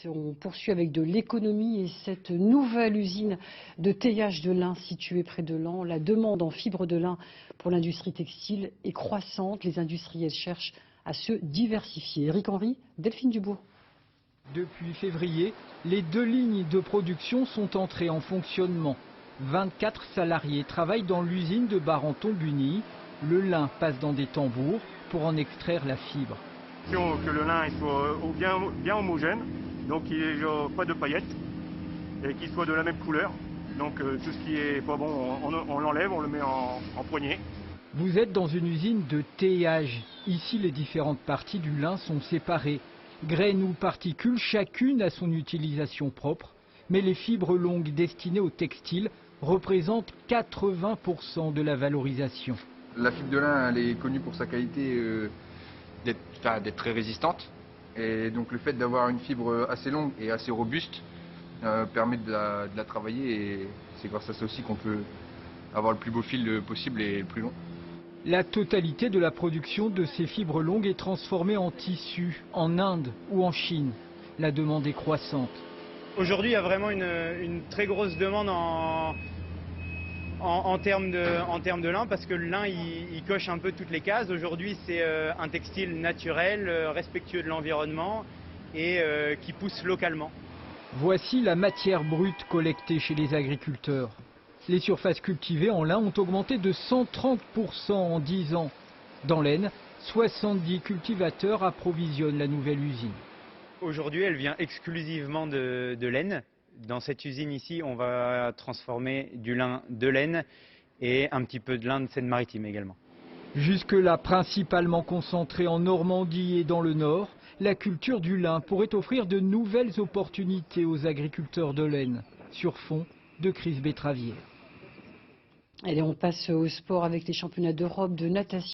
On poursuit avec de l'économie et cette nouvelle usine de teillage de lin située près de Laon. La demande en fibres de lin pour l'industrie textile est croissante. Les industriels cherchent à se diversifier. Eric Henry, Delphine Dubourg. Depuis février, les 2 lignes de production sont entrées en fonctionnement. 24 salariés travaillent dans l'usine de Barenton-Buny. Le lin passe dans des tambours pour en extraire la fibre. Que le lin soit bien homogène, donc qu'il n'y ait pas de paillettes et qu'il soit de la même couleur. Donc tout ce qui est pas bon, on l'enlève, on le met en poignée. Vous êtes dans une usine de teillage. Ici, les différentes parties du lin sont séparées. Graines ou particules, chacune a son utilisation propre. Mais les fibres longues destinées au textile représentent 80% de la valorisation. La fibre de lin, elle est connue pour sa qualité d'être très résistante. Et donc le fait d'avoir une fibre assez longue et assez robuste permet de la travailler. Et c'est grâce à ça aussi qu'on peut avoir le plus beau fil possible et le plus long. La totalité de la production de ces fibres longues est transformée en tissu, en Inde ou en Chine. La demande est croissante. Aujourd'hui, il y a vraiment une très grosse demande en termes de lin, parce que le lin, il coche un peu toutes les cases. Aujourd'hui, c'est un textile naturel, respectueux de l'environnement et qui pousse localement. Voici la matière brute collectée chez les agriculteurs. Les surfaces cultivées en lin ont augmenté de 130% en 10 ans. Dans l'Aisne, 70 cultivateurs approvisionnent la nouvelle usine. Aujourd'hui, elle vient exclusivement de l'Aisne. Dans cette usine ici, on va transformer du lin de l'Aisne et un petit peu de lin de Seine-Maritime également. Jusque-là, principalement concentrée en Normandie et dans le Nord, la culture du lin pourrait offrir de nouvelles opportunités aux agriculteurs de l'Aisne, sur fond de crise betteravière. Allez, on passe au sport avec les championnats d'Europe de natation.